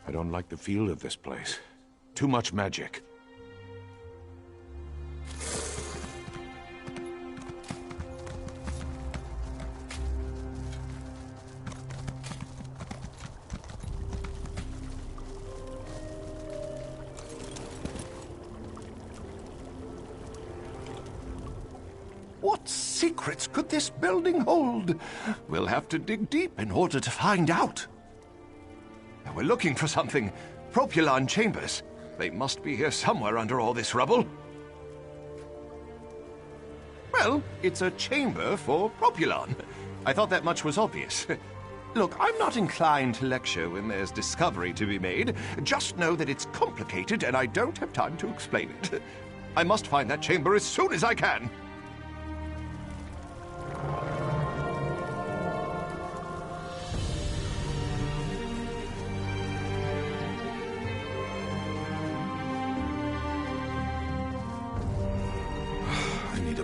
I don't like the feel of this place. Too much magic. What secrets could this building hold? We'll have to dig deep in order to find out. We're looking for something. Propulon chambers. They must be here somewhere under all this rubble. Well, it's a chamber for Propulon. I thought that much was obvious. Look, I'm not inclined to lecture when there's discovery to be made. Just know that it's complicated and I don't have time to explain it. I must find that chamber as soon as I can.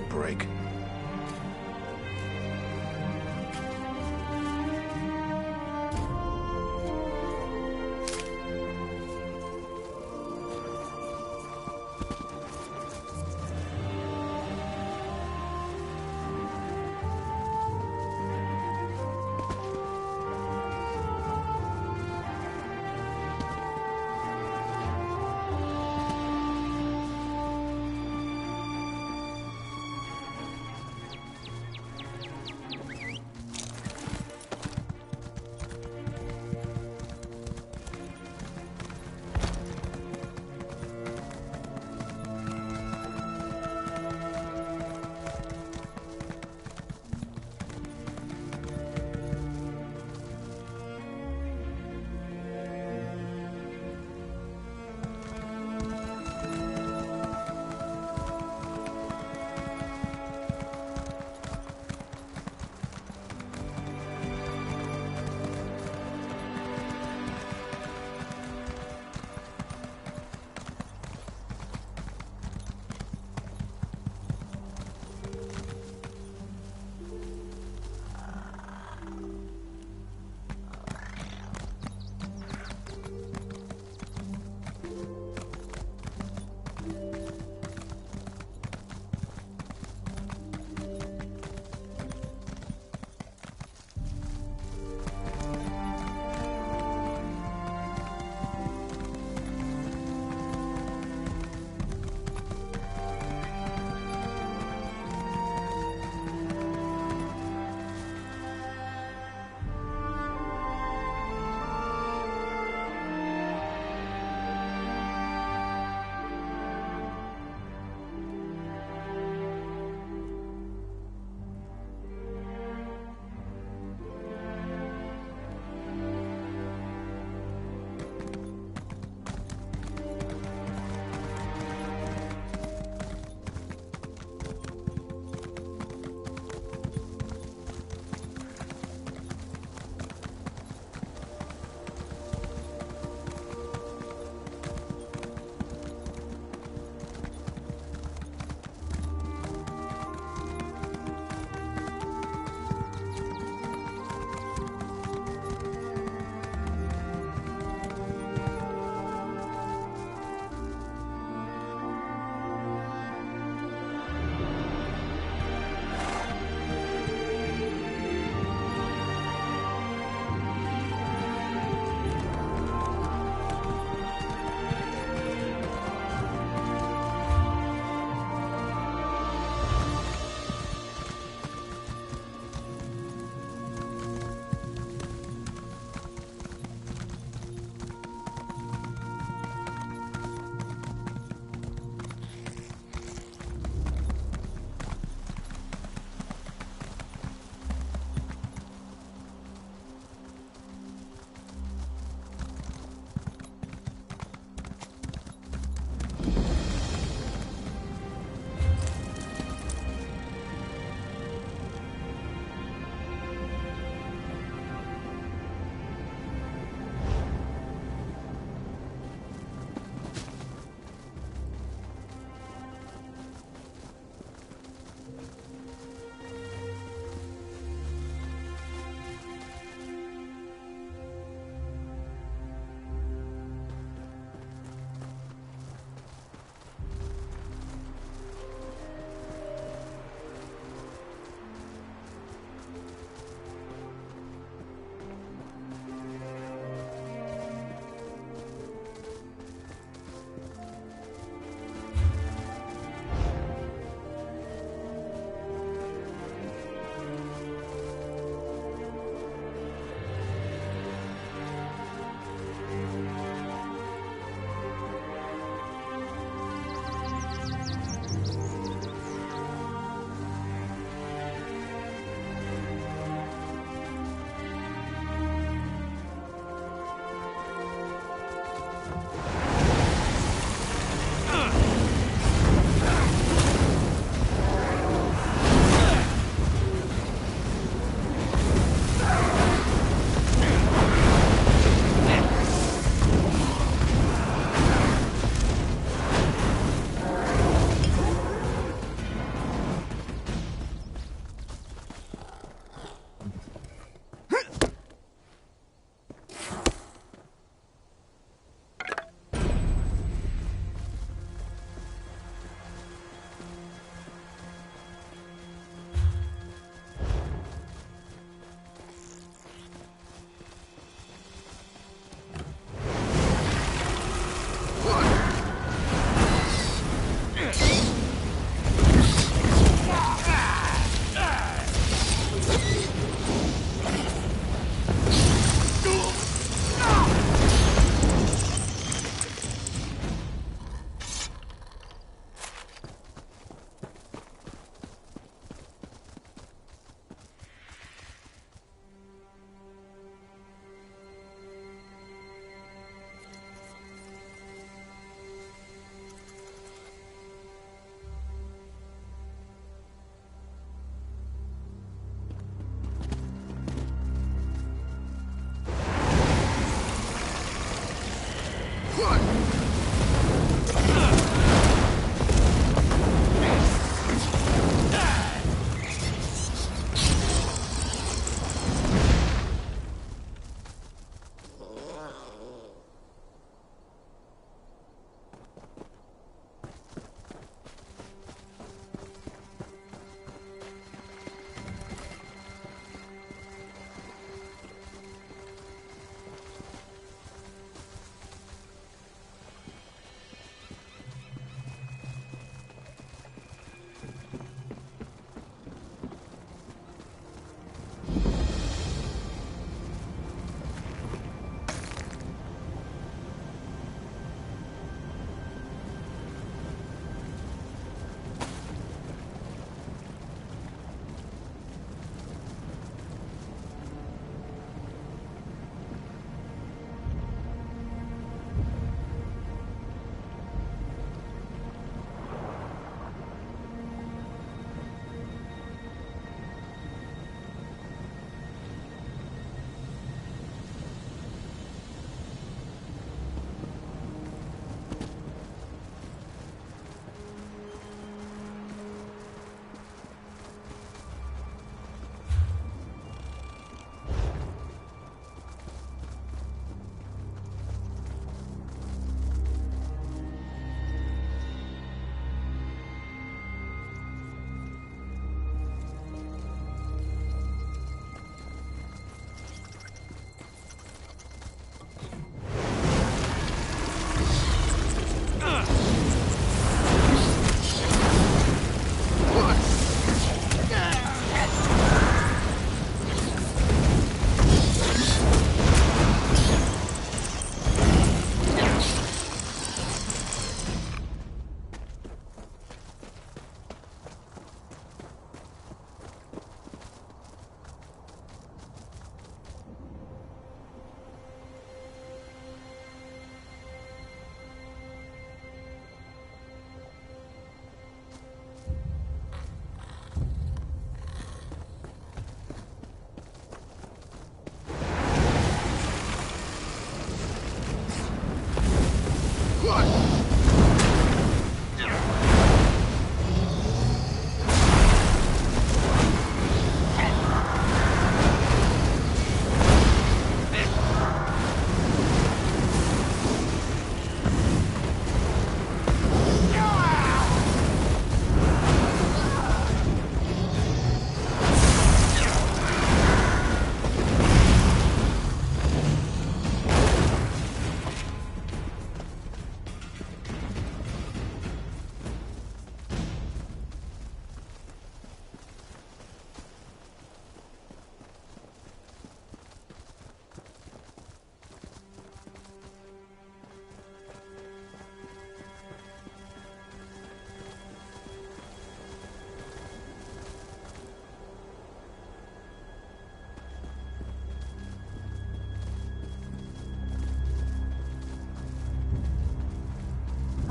Break.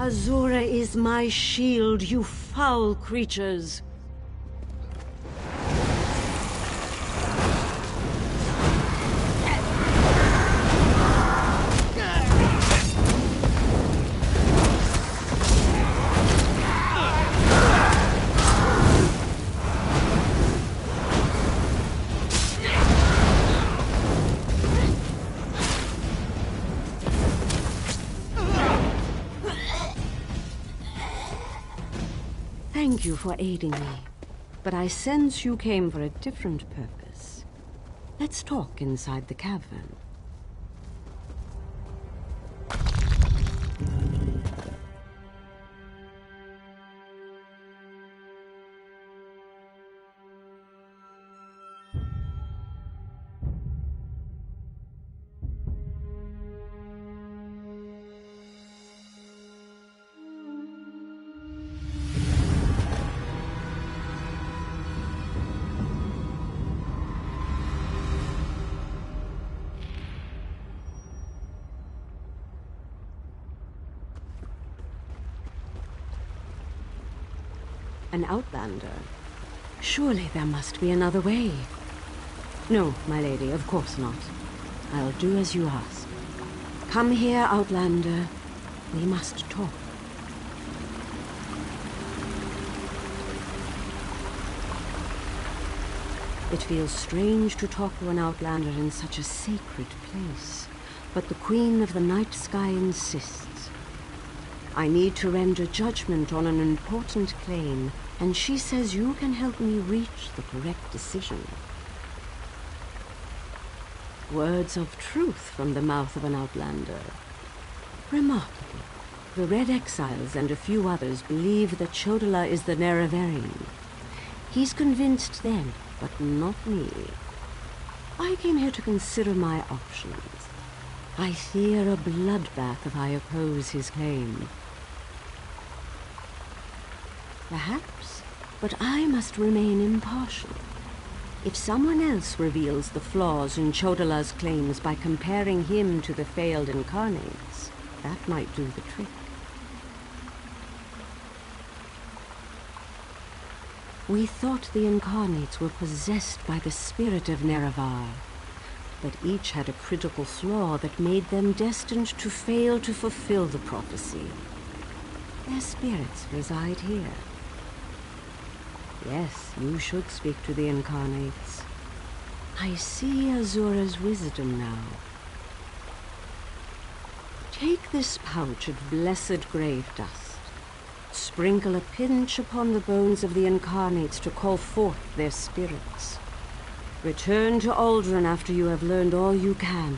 Azura is my shield, you foul creatures. Thank you for aiding me, but I sense you came for a different purpose. Let's talk inside the cavern. An outlander? Surely there must be another way. No, my lady, of course not. I'll do as you ask. Come here, outlander. We must talk. It feels strange to talk to an outlander in such a sacred place, but the Queen of the Night Sky insists. I need to render judgment on an important claim, and she says you can help me reach the correct decision. Words of truth from the mouth of an outlander. Remarkable. The Red Exiles and a few others believe that Chodala is the Neraverian. He's convinced them, but not me. I came here to consider my options. I fear a bloodbath if I oppose his claim. Perhaps, but I must remain impartial. If someone else reveals the flaws in Chodala's claims by comparing him to the failed incarnates, that might do the trick. We thought the incarnates were possessed by the spirit of Nerevar, but each had a critical flaw that made them destined to fail to fulfill the prophecy. Their spirits reside here. Yes, you should speak to the incarnates. I see Azura's wisdom now. Take this pouch of blessed grave dust. Sprinkle a pinch upon the bones of the incarnates to call forth their spirits. Return to Aldrin after you have learned all you can.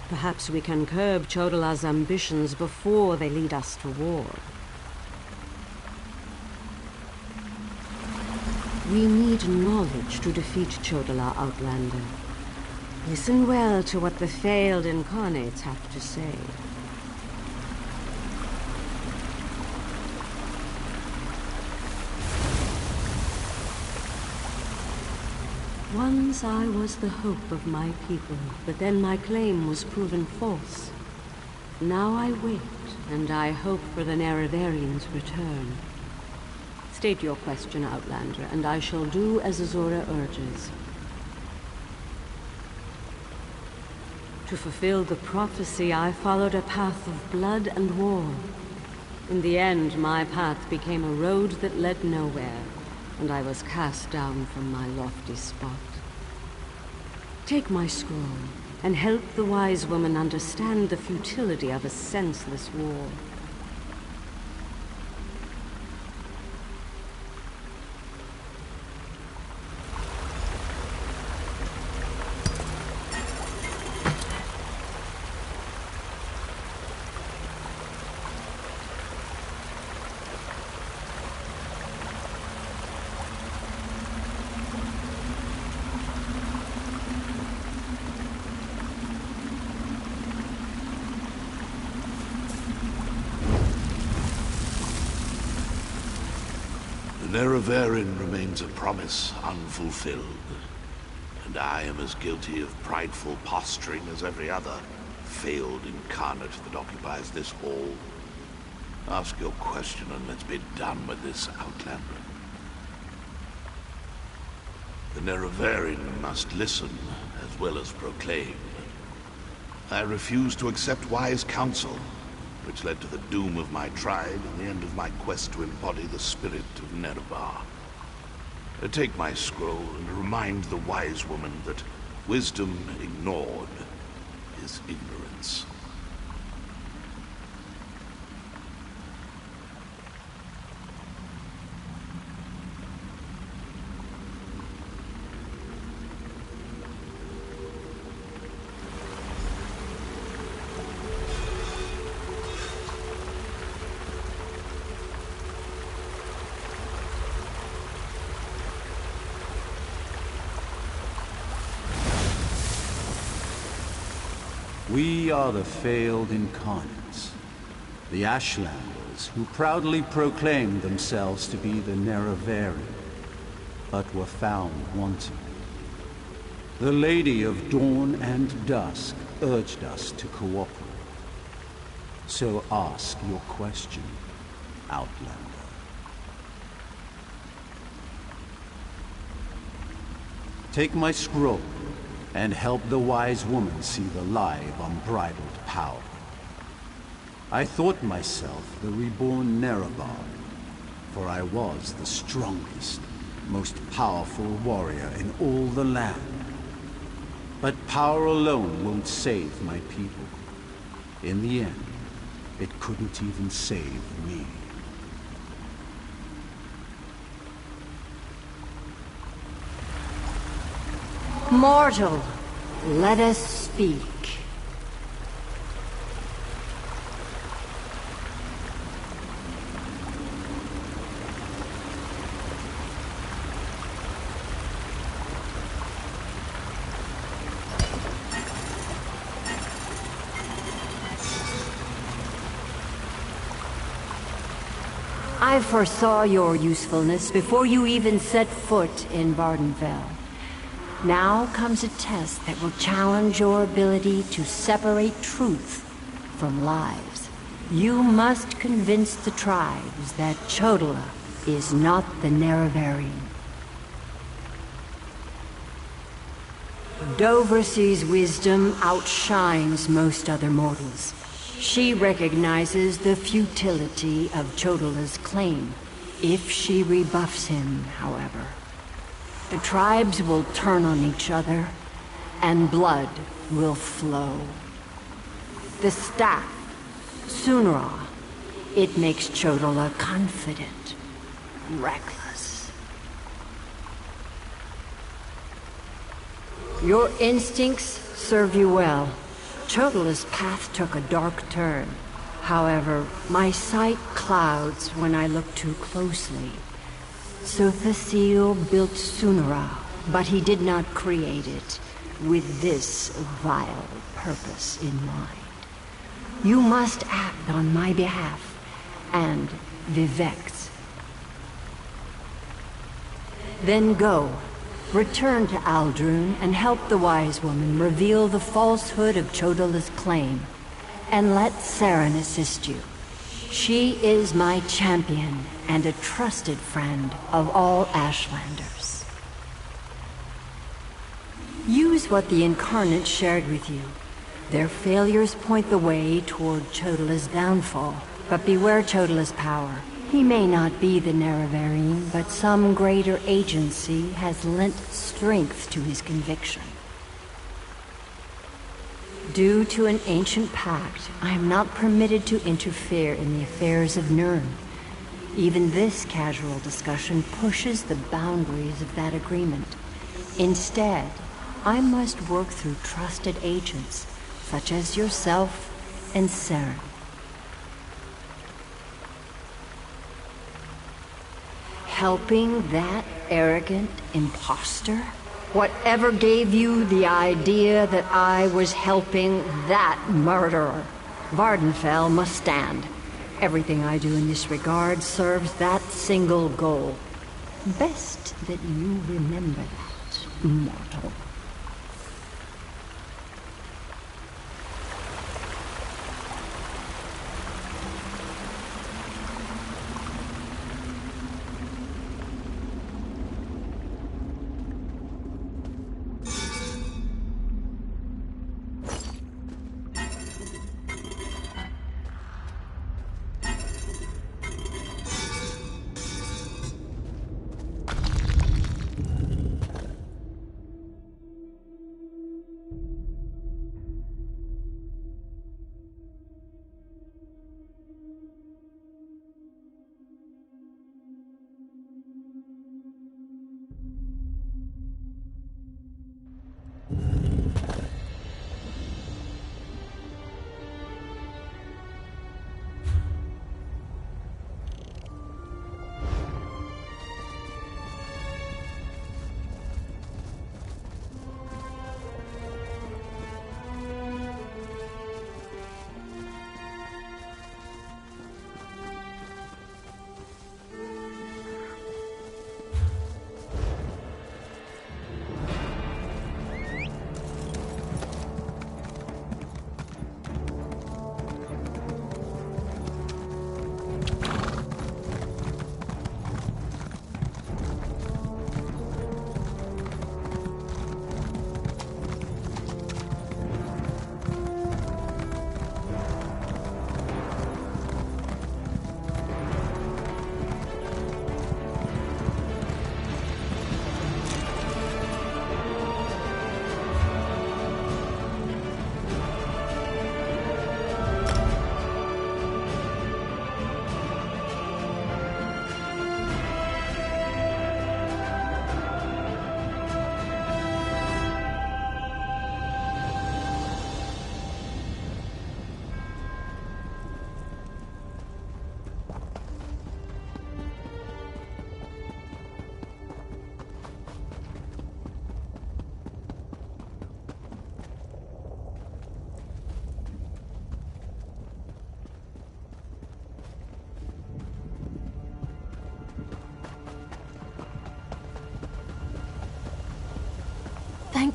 Perhaps we can curb Chodala's ambitions before they lead us to war. We need knowledge to defeat Chodala, Outlander. Listen well to what the failed incarnates have to say. Once I was the hope of my people, but then my claim was proven false. Now I wait, and I hope for the Neraverian's return. State your question, Outlander, and I shall do as Azura urges. To fulfill the prophecy, I followed a path of blood and war. In the end, my path became a road that led nowhere, and I was cast down from my lofty spot. Take my scroll, and help the wise woman understand the futility of a senseless war. The Neraverian remains a promise unfulfilled, and I am as guilty of prideful posturing as every other failed incarnate that occupies this hall. Ask your question and let's be done with this, Outlander. The Neraverian must listen as well as proclaim. I refuse to accept wise counsel, which led to the doom of my tribe and the end of my quest to embody the spirit of Nerevar. Take my scroll and remind the wise woman that wisdom ignored is ignorance. We are the failed incarnates, the Ashlanders who proudly proclaimed themselves to be the Neraverian, but were found wanting. The Lady of Dawn and Dusk urged us to cooperate. So ask your question, Outlander. Take my scroll and help the wise woman see the lie of unbridled power. I thought myself the reborn Nerevar, for I was the strongest, most powerful warrior in all the land. But power alone won't save my people. In the end, it couldn't even save me. Mortal, let us speak. I foresaw your usefulness before you even set foot in Vardenfell. Now comes a test that will challenge your ability to separate truth from lies. You must convince the tribes that Chodola is not the Nerevarine. Dovrasi's wisdom outshines most other mortals. She recognizes the futility of Chodola's claim. If she rebuffs him, however, the tribes will turn on each other, and blood will flow. The staff, Sunra, it makes Chodola confident, reckless. Your instincts served you well. Chodola's path took a dark turn. However, my sight clouds when I look too closely. Sothasil built Sunra, but he did not create it with this vile purpose in mind. You must act on my behalf and Vivek's. Then go. Return to Aldrun and help the wise woman reveal the falsehood of Chodola's claim. And let Saren assist you. She is my champion and a trusted friend of all Ashlanders. Use what the Incarnate shared with you. Their failures point the way toward Chodola's downfall. But beware Chodola's power. He may not be the Nerevarine, but some greater agency has lent strength to his conviction. Due to an ancient pact, I am not permitted to interfere in the affairs of Nirn. Even this casual discussion pushes the boundaries of that agreement. Instead, I must work through trusted agents, such as yourself and Saren. Helping that arrogant imposter? Whatever gave you the idea that I was helping that murderer? Vardenfell must stand. Everything I do in this regard serves that single goal. Best that you remember that, mortal.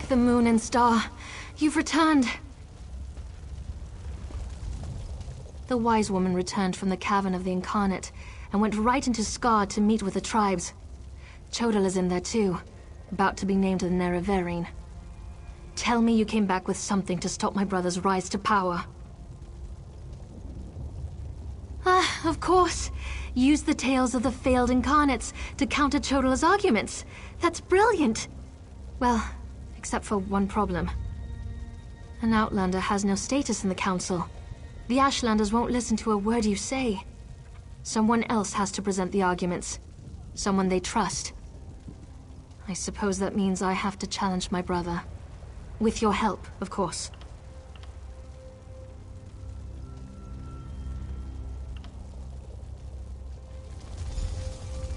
The moon and star, you've returned. The wise woman returned from the cavern of the Incarnate and went right into Scar to meet with the tribes. Chodala's in there too, about to be named the Nerevarine. Tell me you came back with something to stop my brother's rise to power. Ah, of course. Use the tales of the failed Incarnates to counter Chodala's arguments. That's brilliant. Well, except for one problem. An Outlander has no status in the Council. The Ashlanders won't listen to a word you say. Someone else has to present the arguments. Someone they trust. I suppose that means I have to challenge my brother. With your help, of course.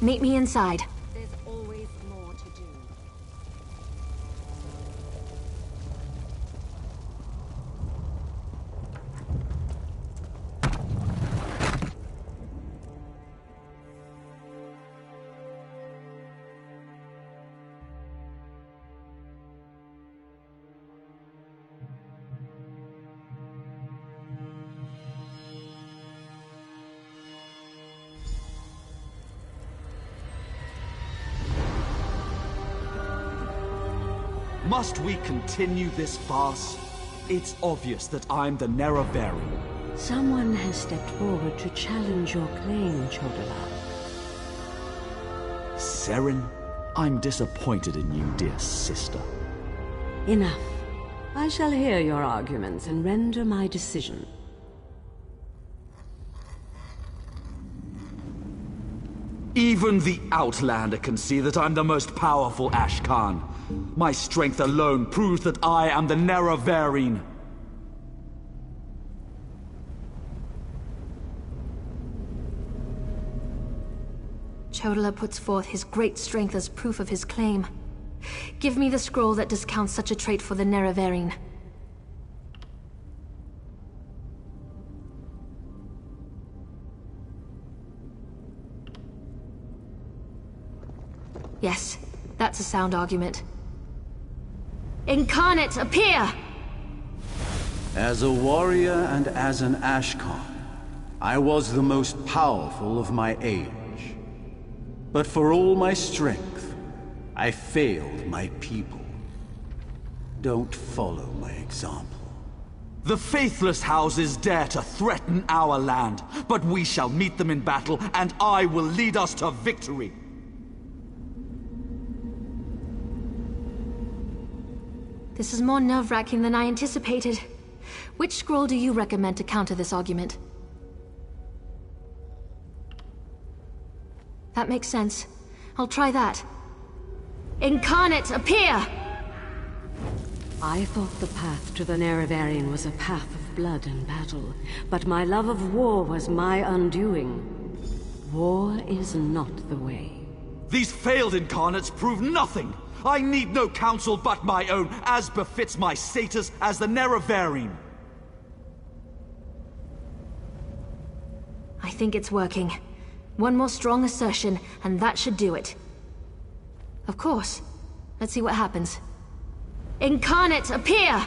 Meet me inside. There's always more to do. Must we continue this farce? It's obvious that I'm the Nerevarine. Someone has stepped forward to challenge your claim, Chodala. Seren, I'm disappointed in you, dear sister. Enough. I shall hear your arguments and render my decision. Even the Outlander can see that I'm the most powerful Ashkan. My strength alone proves that I am the Nerevarine. Chodala puts forth his great strength as proof of his claim. Give me the scroll that discounts such a trait for the Nerevarine. Yes, that's a sound argument. Incarnate, appear! As a warrior and as an Ashkan, I was the most powerful of my age. But for all my strength, I failed my people. Don't follow my example. The faithless houses dare to threaten our land, but we shall meet them in battle, and I will lead us to victory. This is more nerve-wracking than I anticipated. Which scroll do you recommend to counter this argument? That makes sense. I'll try that. Incarnate, appear! I thought the path to the Nerevarine was a path of blood and battle, but my love of war was my undoing. War is not the way. These failed incarnates prove nothing! I need no counsel but my own, as befits my status as the Nerevarine. I think it's working. One more strong assertion, and that should do it. Of course. Let's see what happens. Incarnate, appear!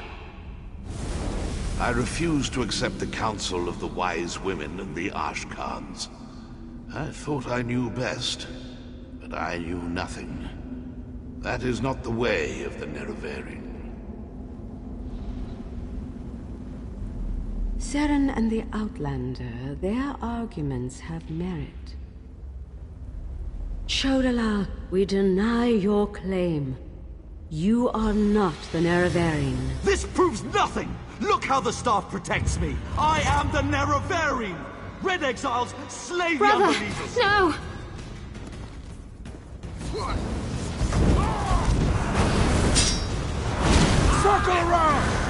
I refuse to accept the counsel of the wise women and the Ashkans. I thought I knew best, but I knew nothing. That is not the way of the Nerevarine. Seren and the Outlander, their arguments have merit. Chodala, we deny your claim. You are not the Nerevarine. This proves nothing! Look how the staff protects me! I am the Nerevarine! Red Exiles, slay the Brother, unbelievers! no! Circle around!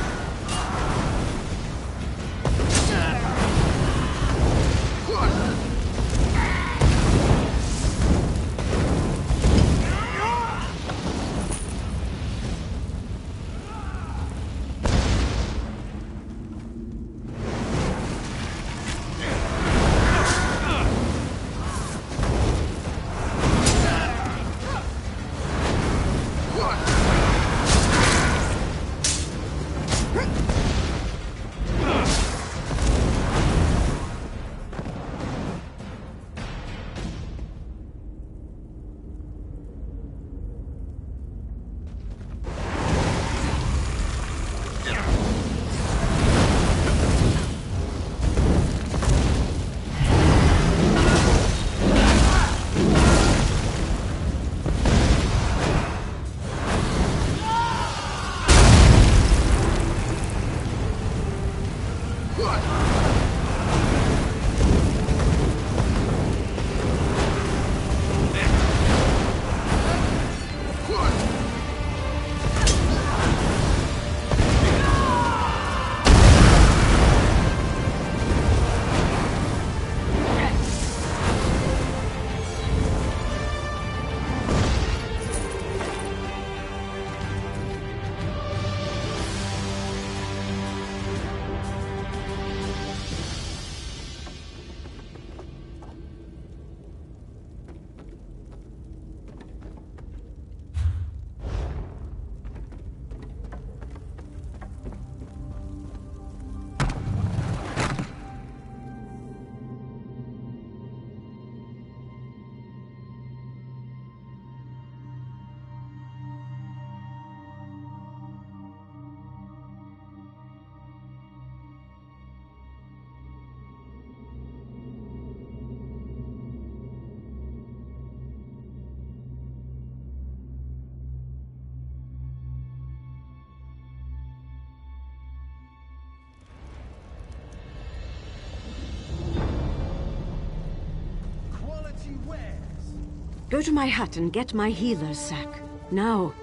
Go to my hut and get my healer's sack. Now.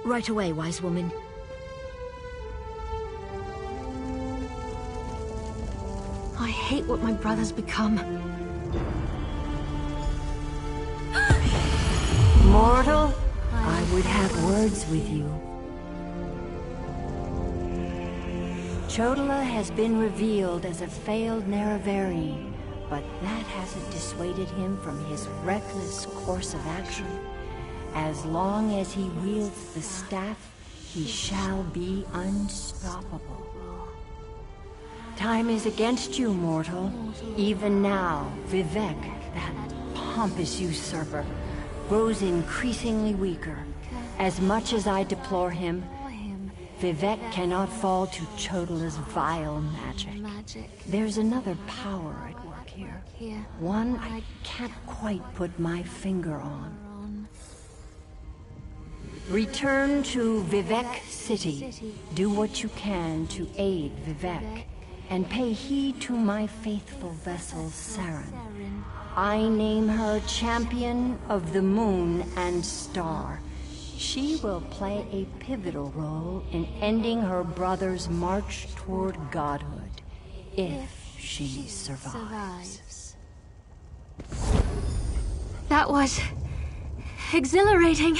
Right away, wise woman. I hate what my brother's become. Mortal, I would have words with you. Chodola has been revealed as a failed Nerevarine, but that hasn't dissuaded him from his reckless course of action. As long as he wields the staff, he shall be unstoppable. Time is against you, mortal. Even now, Vivek, that pompous usurper, grows increasingly weaker. As much as I deplore him, Vivek cannot fall to Chodola's vile magic. There's another power at work here. One I can't quite put my finger on. Return to Vivek City. Do what you can to aid Vivek, and pay heed to my faithful vessel, Saren. I name her Champion of the Moon and Star. She will play a pivotal role in ending her brother's march toward godhood, if she survives. That was exhilarating.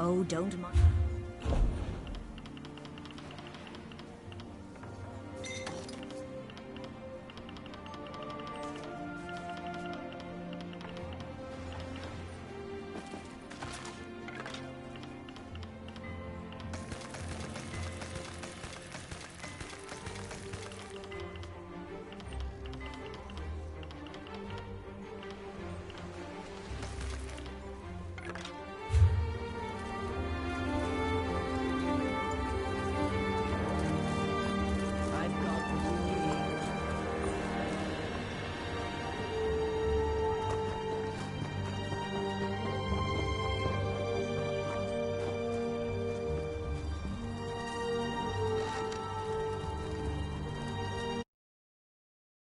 Oh, don't mind.